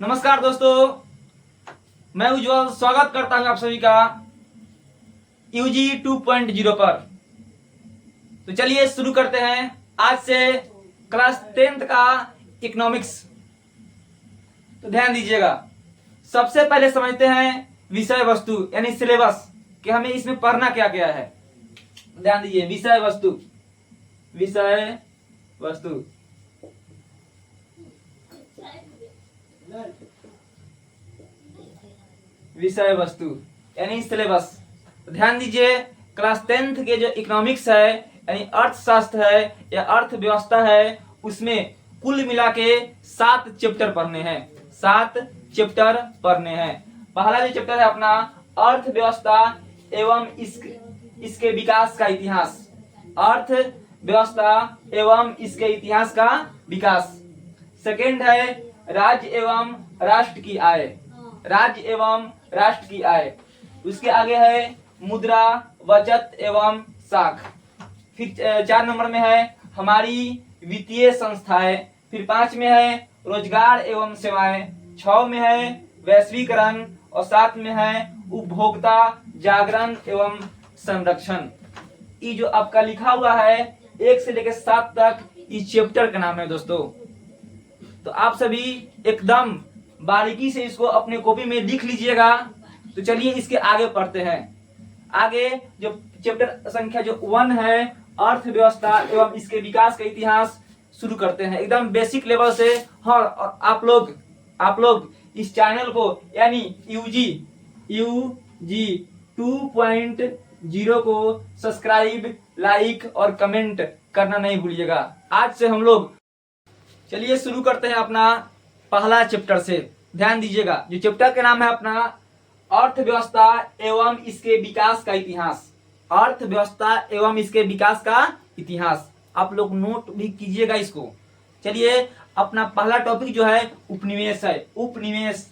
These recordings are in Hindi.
नमस्कार दोस्तों, मैं उज्जवल स्वागत करता हूं आप सभी का यूजी 2.0 पर। तो चलिए शुरू करते हैं आज से क्लास 10th का इकोनॉमिक्स। तो ध्यान दीजिएगा, सबसे पहले समझते हैं विषय वस्तु यानी सिलेबस कि हमें इसमें पढ़ना क्या क्या है। ध्यान दीजिए, विषय वस्तु विषय वस्तु यानी सिलेबस। ध्यान दीजिए, क्लास 10th के जो इकोनॉमिक्स है यानी अर्थशास्त्र है या अर्थव्यवस्था है, उसमें कुल मिला के 7 चैप्टर पढ़ने हैं। 7 चैप्टर पढ़ने हैं। पहला जो चैप्टर है अपना अर्थव्यवस्था एवं इसके विकास का इतिहास। अर्थव्यवस्था एवं इसके इतिहास का विकास। सेकेंड है राज्य एवं राष्ट्र की आय। राज्य एवं राष्ट्र की आय। उसके आगे है मुद्रा, बचत एवं साख। फिर 4 नंबर में है हमारी वित्तीय संस्थाएं। फिर 5 में है रोजगार एवं सेवाएं। 6 में है वैश्वीकरण और 7 में है उपभोक्ता जागरण एवं संरक्षण। ये जो आपका लिखा हुआ है 1 से लेकर 7 तक इस चैप्टर का नाम है दोस्तों। तो आप सभी एकदम बारीकी से इसको अपने कॉपी में लिख लीजिएगा। तो चलिए इसके आगे पढ़ते हैं। आगे जो चैप्टर संख्या जो 1 है अर्थव्यवस्था एवं इसके विकास का इतिहास, शुरू करते हैं एकदम बेसिक लेवल से। हाँ, और आप लोग इस चैनल को यानी यूजी 2.0 को सब्सक्राइब, लाइक और कमेंट करना नहीं भूलिएगा। आज से हम लोग चलिए शुरू करते हैं अपना पहला चैप्टर से। ध्यान दीजिएगा, जो चैप्टर का नाम है अपना अर्थव्यवस्था एवं इसके विकास का इतिहास। अर्थव्यवस्था एवं इसके विकास का इतिहास। आप लोग नोट भी कीजिएगा इसको। चलिए, अपना पहला टॉपिक जो है उपनिवेश है। उपनिवेश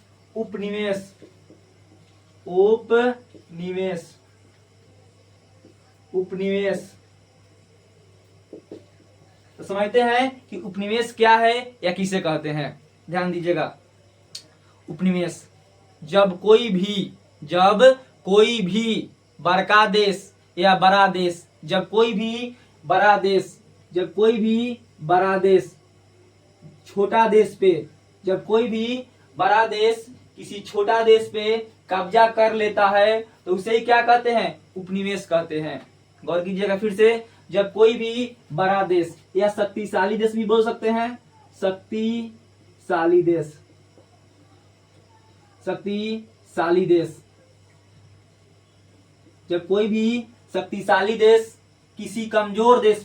तो समझते हैं कि उपनिवेश क्या है या किसे कहते हैं। ध्यान दीजिएगा, उपनिवेश जब कोई भी बड़का देश या बड़ा देश, जब कोई भी बड़ा देश छोटा देश पे, जब कोई भी बड़ा देश किसी छोटा देश पे कब्जा कर लेता है तो उसे क्या कहते हैं? उपनिवेश कहते हैं। गौर कीजिएगा फिर से, जब कोई भी बड़ा देश या शक्तिशाली देश भी बोल सकते हैं, शक्तिशाली देश, जब कोई भी शक्तिशाली देश किसी कमजोर देश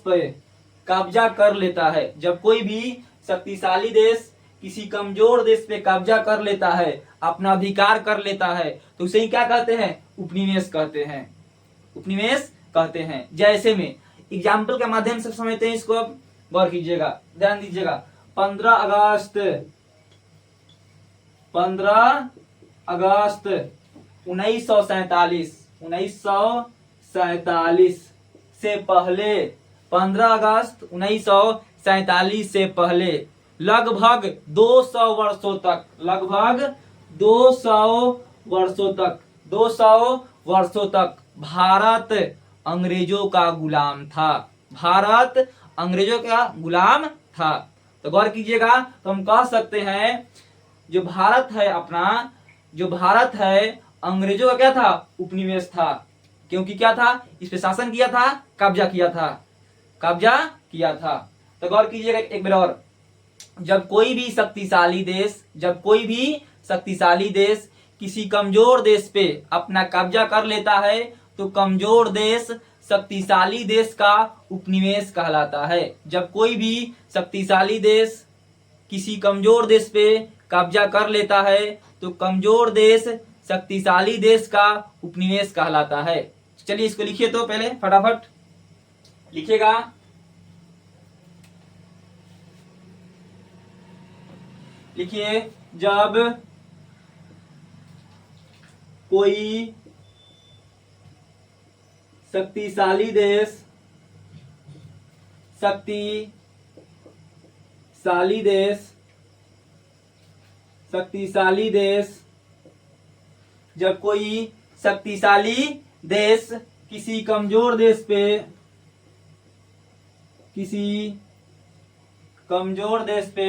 पे कब्जा कर लेता है, जब कोई भी शक्तिशाली देश किसी कमजोर देश पे कब्जा कर लेता है, अपना अधिकार कर लेता है, तो उसे क्या कहते हैं? उपनिवेश कहते हैं। जैसे में एग्जाम्पल के माध्यम से समझते हैं इसको। अब गौर कीजिएगा, ध्यान दीजिएगा। 15 अगस्त 1947 से पहले, 15 अगस्त 1947 से पहले लगभग 200 वर्षों तक भारत अंग्रेजों का गुलाम था। तो गौर कीजिएगा, तो हम कह सकते हैं जो भारत है अंग्रेजों का क्या था? उपनिवेश था। क्योंकि क्या था? इस पे शासन किया था, कब्जा किया था। तो गौर कीजिएगा एक बार और, जब कोई भी शक्तिशाली देश किसी कमजोर देश पे अपना कब्जा कर लेता है तो कमजोर देश शक्तिशाली देश का उपनिवेश कहलाता है। जब कोई भी शक्तिशाली देश किसी कमजोर देश पे कब्जा कर लेता है तो कमजोर देश शक्तिशाली देश का उपनिवेश कहलाता है। चलिए इसको लिखिए, तो पहले फटाफट लिखिएगा। लिखिए, जब कोई शक्तिशाली देश शक्तिशाली देश, शक्तिशाली देश। जब कोई शक्तिशाली देश किसी कमजोर देश पे, किसी कमजोर देश पे,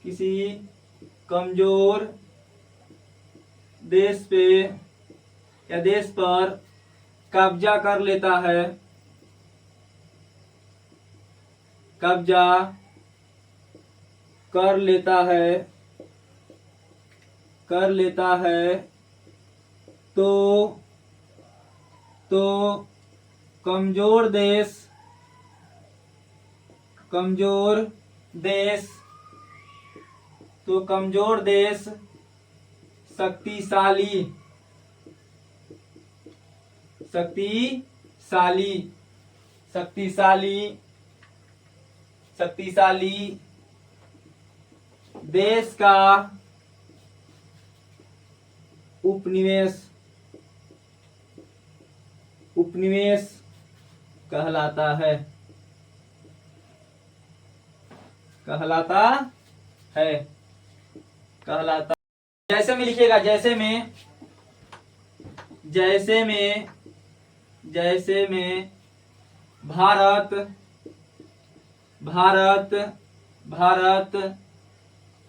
किसी कमजोर देश पे या देश पर कब्जा कर लेता है, कब्जा कर लेता है, कर लेता है, तो कमजोर देश, कमजोर देश, तो कमजोर देश शक्तिशाली, शक्तिशाली, शक्तिशाली, शक्तिशाली देश का उपनिवेश, उपनिवेश कहलाता है, कहलाता है, कहलाता। जैसे में लिखिएगा, जैसे में, जैसे में, जैसे में भारत, भारत, भारत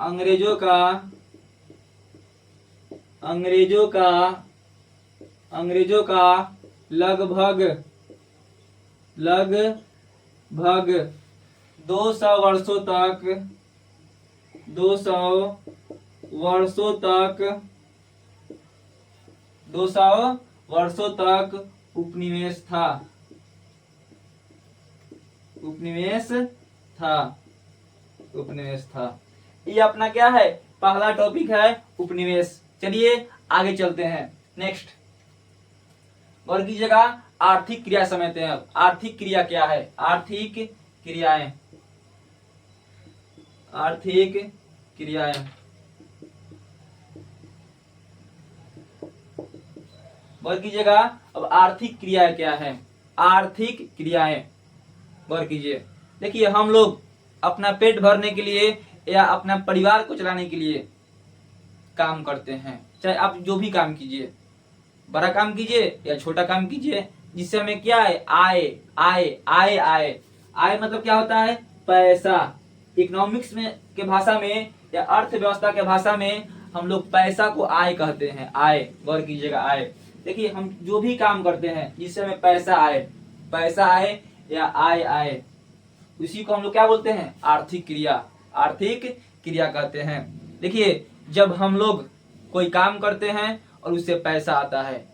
अंग्रेजों का, अंग्रेजों का, अंग्रेजों का लगभग, लगभग 200 वर्षों तक, 200 वर्षों तक, 200 वर्षों तक उपनिवेश था, उपनिवेश था, उपनिवेश था। ये अपना क्या है, पहला टॉपिक है उपनिवेश। चलिए आगे चलते हैं। नेक्स्ट और की जगह आर्थिक क्रिया समझते हैं। अब आर्थिक क्रिया क्या है, आर्थिक क्रियाएं, आर्थिक क्रियाएं। गौर कीजिएगा, अब आर्थिक क्रियाएं क्या है, आर्थिक क्रियाएं गौर कीजिए। देखिए हम लोग अपना पेट भरने के लिए या अपना परिवार को चलाने के लिए काम करते हैं, चाहे आप जो भी काम कीजिए, बड़ा काम कीजिए या छोटा काम कीजिए, जिससे हमें क्या है, आय, आय, आय, आय। आय मतलब क्या होता है, पैसा। इकोनॉमिक्स में के भाषा में या अर्थव्यवस्था के भाषा में हम लोग पैसा को आय कहते हैं, आय। गौर कीजिएगा, आय। देखिए हम जो भी काम करते हैं जिससे हमें पैसा आए, पैसा आए या आय आए, उसी को हम लोग क्या बोलते हैं, आर्थिक क्रिया, आर्थिक क्रिया कहते हैं। देखिए जब हम लोग कोई काम करते हैं और उससे पैसा आता है,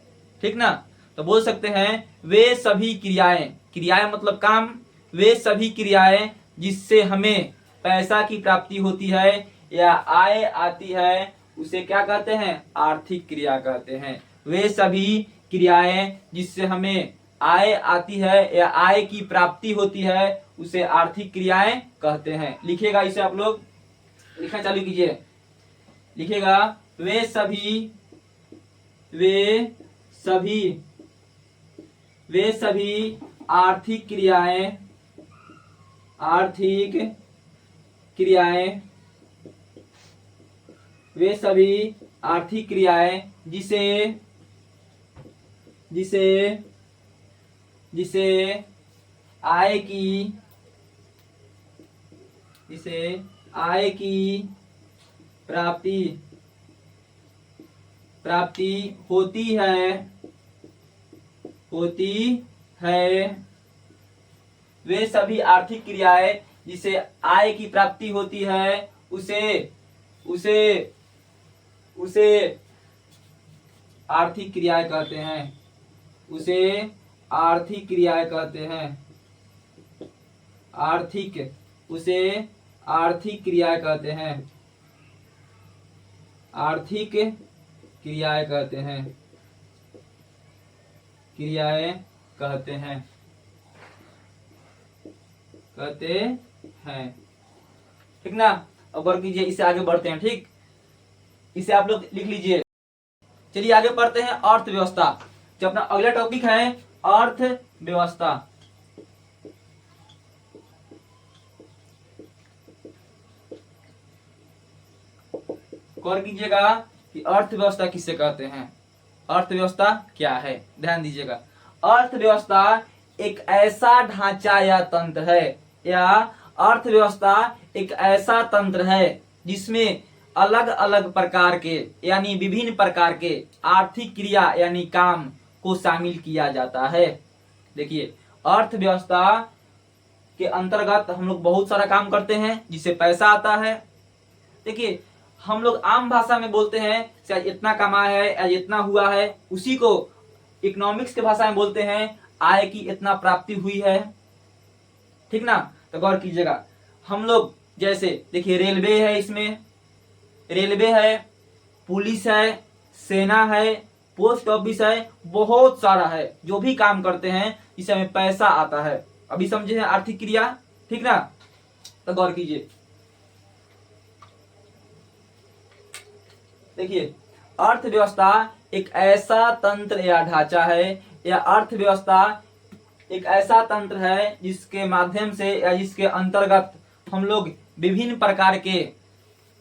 ठीक ना, तो बोल सकते हैं वे सभी क्रियाएं, क्रियाएं मतलब काम, वे सभी क्रियाएं जिससे हमें पैसा की प्राप्ति होती है या आय आती है, उसे क्या कहते हैं, आर्थिक क्रिया कहते हैं। वे सभी क्रियाएं जिससे हमें आय आती है या आय की प्राप्ति होती है, उसे आर्थिक क्रियाएं कहते हैं। लिखिएगा इसे, आप लोग लिखना चालू कीजिए। लिखिएगा वे सभी, वे सभी, वे सभी आर्थिक क्रियाएं, आर्थिक क्रियाएं, वे सभी आर्थिक क्रियाएं जिसे, जिसे, जिसे आय की, जिसे आय की प्राप्ति, प्राप्ति होती है, होती है। वे सभी आर्थिक क्रियाएं जिसे आय की प्राप्ति होती है, उसे, उसे, उसे आर्थिक क्रियाएं कहते हैं, उसे आर्थिक क्रियाएं कहते हैं। आर्थिक, उसे आर्थिक क्रियाएं कहते हैं, आर्थिक क्रियाएं कहते हैं, क्रियाएं कहते हैं, कहते हैं, ठीक ना। अब गौर कीजिए, इसे आगे बढ़ते हैं, ठीक, इसे आप लोग लिख लीजिए। चलिए आगे पढ़ते हैं अर्थव्यवस्था। जो अपना अगला टॉपिक है अर्थव्यवस्था। गौर कीजिएगा कि अर्थव्यवस्था किसे कहते हैं, अर्थव्यवस्था क्या है, ध्यान दीजिएगा। अर्थव्यवस्था एक ऐसा ढांचा या तंत्र है, या अर्थव्यवस्था एक ऐसा तंत्र है जिसमें अलग अलग प्रकार के यानी विभिन्न प्रकार के आर्थिक क्रिया यानी काम को शामिल किया जाता है। देखिए, अर्थव्यवस्था के अंतर्गत हम लोग बहुत सारा काम करते हैं जिससे पैसा आता है। देखिए, हम लोग आम भाषा में बोलते हैं शायद इतना कमाया है या इतना हुआ है, उसी को इकोनॉमिक्स के भाषा में बोलते हैं आय की इतना प्राप्ति हुई है, ठीक ना। तो गौर कीजिएगा, हम लोग जैसे देखिए रेलवे है, इसमें रेलवे है, पुलिस है, सेना है, पोस्ट ऑफिस है, बहुत सारा है जो भी काम करते हैं इससे हमें पैसा आता है। अभी समझे हैं आर्थिक क्रिया, ठीक ना। तो गौर कीजिए, देखिए अर्थव्यवस्था एक ऐसा तंत्र या ढांचा है, या अर्थव्यवस्था एक ऐसा तंत्र है जिसके माध्यम से या जिसके अंतर्गत हम लोग विभिन्न प्रकार के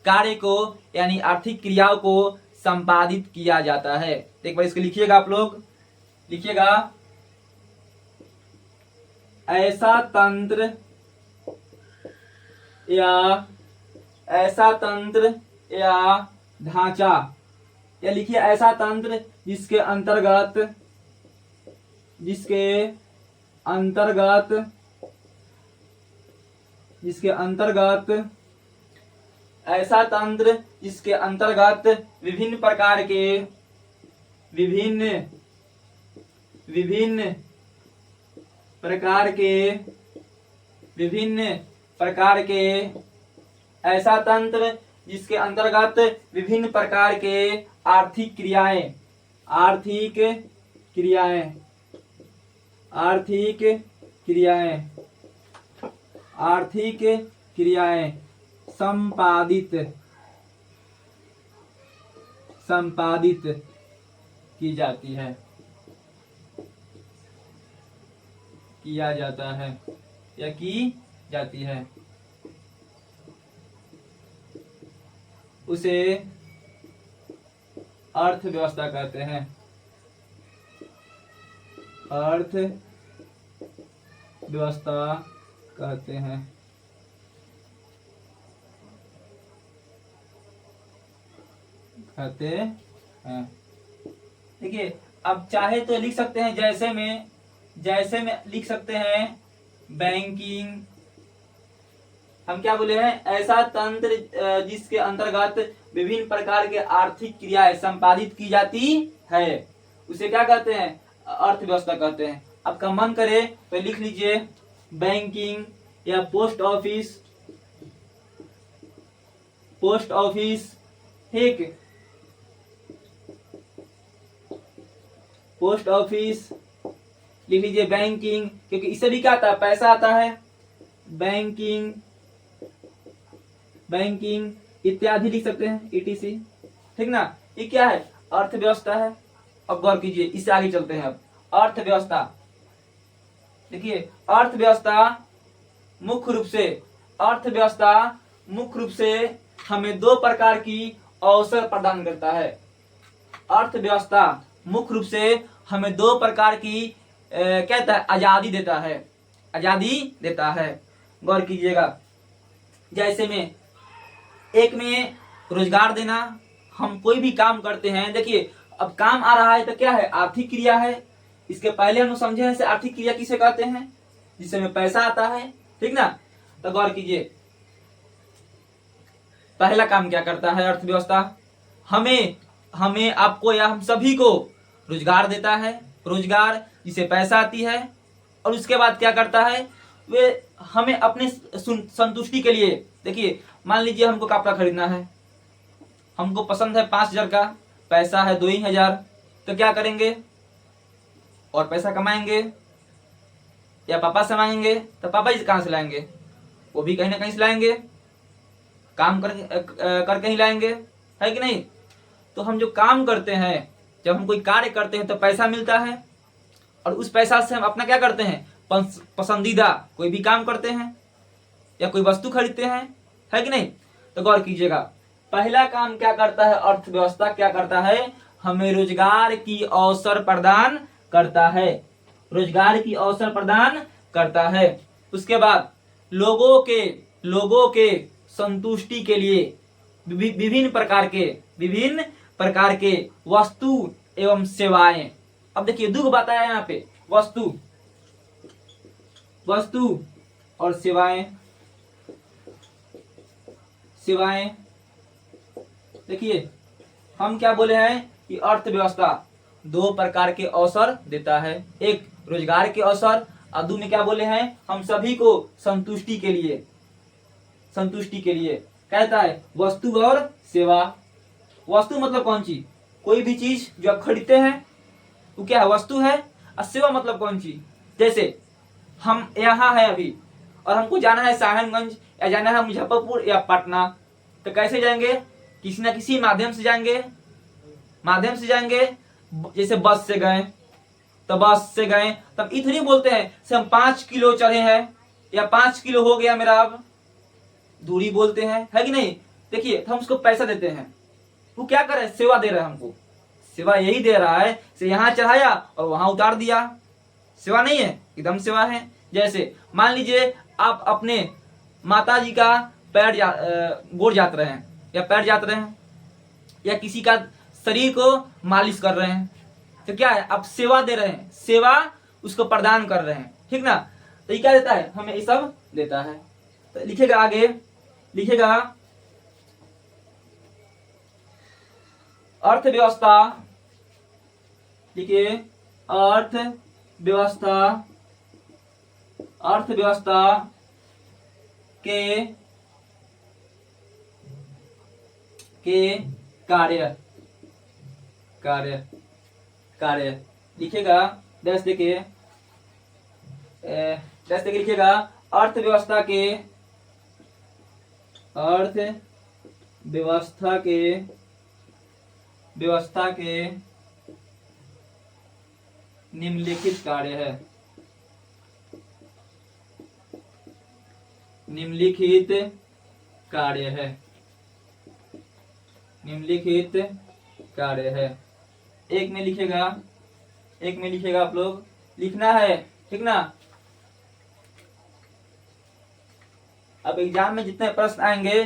कार्य को यानी आर्थिक क्रियाओं को संपादित किया जाता है। एक बार इसको लिखिएगा, आप लोग लिखिएगा, ऐसा तंत्र या ढांचा, या लिखिए ऐसा तंत्र जिसके अंतर्गत ऐसा तंत्र जिसके अंतर्गत विभिन्न प्रकार के ऐसा तंत्र जिसके अंतर्गत विभिन्न प्रकार के आर्थिक क्रियाएं संपादित की जाती है, किया जाता है या की जाती है, उसे अर्थव्यवस्था कहते हैं। अर्थव्यवस्था कहते हैं। देखिए, अब चाहे तो लिख सकते हैं जैसे में लिख सकते हैं बैंकिंग। हम क्या बोले हैं, ऐसा तंत्र जिसके अंतर्गत विभिन्न प्रकार के आर्थिक क्रियाएं संपादित की जाती है, उसे क्या कहते हैं, अर्थव्यवस्था कहते हैं। आपका मन करे तो लिख लीजिए बैंकिंग या पोस्ट ऑफिस, ठीक, पोस्ट ऑफिस लिख लीजिए, बैंकिंग, क्योंकि इससे भी क्या आता है, पैसा आता है, बैंकिंग इत्यादि लिख सकते हैं, ETC, ठीक ना। ये क्या है, अर्थव्यवस्था है। अब गौर कीजिए, इससे आगे चलते हैं। अब अर्थव्यवस्था, देखिए अर्थव्यवस्था मुख्य रूप से हमें दो प्रकार की अवसर प्रदान करता है। अर्थव्यवस्था मुख्य रूप से हमें दो प्रकार की कहता है आजादी देता है। गौर कीजिएगा, जैसे में एक में रोजगार देना, हम कोई भी काम करते हैं, देखिए अब काम आ रहा है तो क्या है, आर्थिक क्रिया है। इसके पहले हम समझे हैं आर्थिक क्रिया किसे कहते हैं, जिससे में पैसा आता है, ठीक ना। तो गौर कीजिए, पहला काम क्या करता है अर्थव्यवस्था, हमें आपको या हम सभी को रोजगार देता है, रोजगार जिसे पैसा आती है। और उसके बाद क्या करता है, वे हमें अपने संतुष्टि के लिए, देखिए मान लीजिए हमको कपड़ा खरीदना है, हमको पसंद है 5,000 का, पैसा है 2,000, तो क्या करेंगे, और पैसा कमाएंगे या पापा से मांगेंगे, तो पापा जी कहाँ से लाएंगे, वो भी कहीं ना कहीं से लाएंगे, काम करके ही लाएंगे, है कि नहीं। तो हम जो काम करते हैं, जब हम कोई कार्य करते हैं तो पैसा मिलता है, और उस पैसा से हम अपना क्या करते हैं, पसंदीदा कोई भी काम करते हैं या कोई वस्तु खरीदते हैं, है कि नहीं। तो गौर कीजिएगा, पहला काम क्या करता है, अर्थव्यवस्था क्या करता है, हमें रोजगार की अवसर प्रदान करता है, रोजगार की अवसर प्रदान करता है। उसके बाद लोगों के संतुष्टि के लिए विभिन्न प्रकार के वस्तु एवं सेवाएं। अब देखिए दुख बताया यहाँ पे, वस्तु और सेवाएं। देखिए हम क्या बोले हैं कि अर्थव्यवस्था दो प्रकार के अवसर देता है, एक रोजगार के अवसर और दूसरे में क्या बोले हैं, हम सभी को संतुष्टि के लिए कहता है वस्तु और सेवा। वस्तु मतलब कौन चीज, कोई भी चीज जो आप खरीदते हैं वो क्या है, वस्तु है। और सेवा मतलब कौन चीज, जैसे हम यहाँ है अभी और हमको जाना है साहिबगंज या जाना है मुजफ्फरपुर या पटना, तो कैसे जाएंगे, किसी ना किसी माध्यम से जाएंगे। जैसे बस से गए तब इतनी बोलते हैं से हम 5 किलो चढ़े हैं या 5 किलो हो गया मेरा अब दूरी बोलते हैं, है कि नहीं। देखिए तो हम उसको पैसा देते हैं, वो क्या करे, सेवा दे रहा है हमको, सेवा यही दे रहा है, से यहाँ चढ़ाया और वहां उतार दिया, सेवा नहीं है, एकदम सेवा है। जैसे मान लीजिए आप अपने माता जी का गोड़ जात रहे हैं या पैर जात रहे हैं या किसी का शरीर को मालिश कर रहे हैं, तो क्या है, आप सेवा दे रहे हैं, सेवा उसको प्रदान कर रहे हैं, ठीक ना। तो ये क्या देता है, हमें ये सब देता है। तो लिखेगा आगे, लिखेगा अर्थव्यवस्था, लिखिए अर्थव्यवस्था के कार्य लिखेगा, डैश देखिए लिखेगा अर्थव्यवस्था के निम्नलिखित कार्य है, निम्नलिखित कार्य है। एक में लिखेगा आप लोग लिखना है, ठीक ना। अब एग्जाम में जितने प्रश्न आएंगे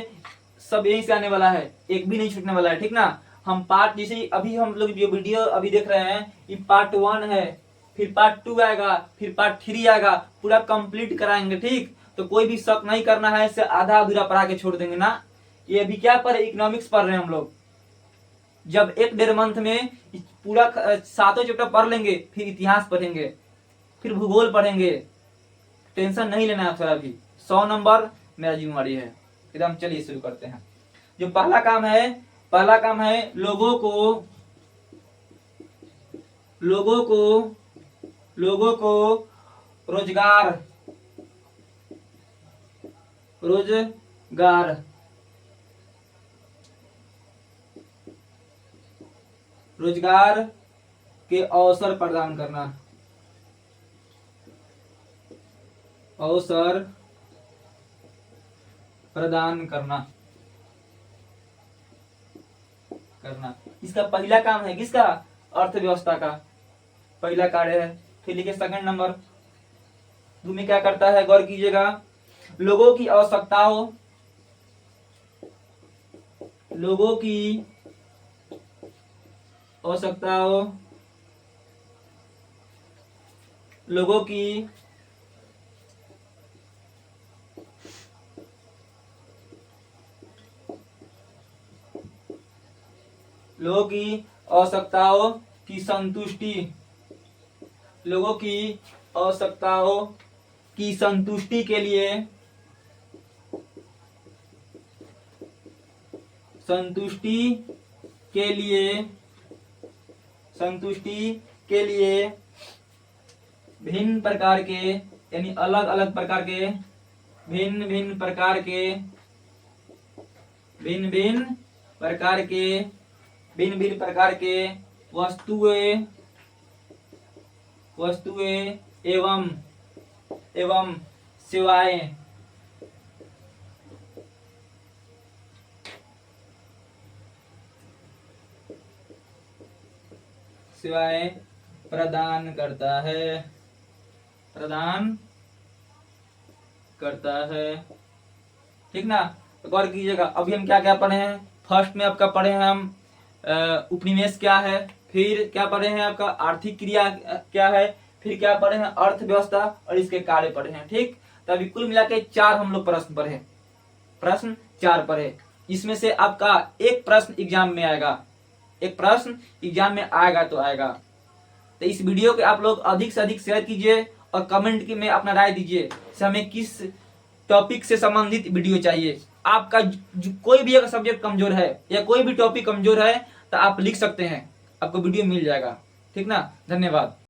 सब यहीं से आने वाला है, एक भी नहीं छूटने वाला है, ठीक ना। हम पार्ट, जैसे अभी हम लोग जो वीडियो अभी देख रहे हैं ये पार्ट 1 है, फिर पार्ट 2 आएगा, फिर पार्ट 3 आएगा, पूरा कंप्लीट कराएंगे, ठीक। तो कोई भी शक नहीं करना है, इससे आधा अधूरा पढ़ा के छोड़ देंगे ना। ये अभी क्या पढ़ रहे, इकोनॉमिक्स पढ़ रहे हैं हम लोग। जब 1-1.5 मंथ में पूरा 7 चैप्टर पढ़ लेंगे, फिर इतिहास पढ़ेंगे, फिर भूगोल पढ़ेंगे, टेंशन नहीं लेना है थोड़ा भी। 100 नंबर मेरा जिम्मेवारी है एकदम। चलिए शुरू करते हैं। जो पहला काम है लोगों को रोजगार के अवसर प्रदान करना, इसका पहला काम है, किसका, अर्थव्यवस्था का पहला कार्य है। फिर लिखिए सेकंड नंबर, में क्या करता है, गौर कीजिएगा, लोगों की आवश्यकताओं की संतुष्टि, लोगों की आवश्यकताओं की संतुष्टि के लिए भिन्न प्रकार के, यानी अलग अलग प्रकार के, भिन्न प्रकार के वस्तुएं एवं एवं सेवाएं सेवाएं प्रदान करता है, प्रदान करता है। ठीक ना, गौर कीजिएगा। अभी हम क्या क्या पढ़े हैं? फर्स्ट में आपका पढ़े हैं हम उपनिवेश क्या है, फिर क्या पढ़े हैं आपका आर्थिक क्रिया क्या है, फिर क्या पढ़े हैं अर्थव्यवस्था और इसके कार्य पढ़े हैं। ठीक, तो अभी कुल मिला के 4 हम लोग प्रश्न पढ़े, प्रश्न 4 पढ़े। इसमें से आपका एक प्रश्न एग्जाम में आएगा, एक प्रश्न एग्जाम में आएगा तो आएगा। तो इस वीडियो को आप लोग अधिक से अधिक शेयर कीजिए और कमेंट में अपना राय दीजिए कि हमें किस टॉपिक से संबंधित वीडियो चाहिए। आपका कोई भी अगर सब्जेक्ट कमजोर है या कोई भी टॉपिक कमजोर है तो आप लिख सकते हैं, आपको वीडियो मिल जाएगा। ठीक ना, धन्यवाद।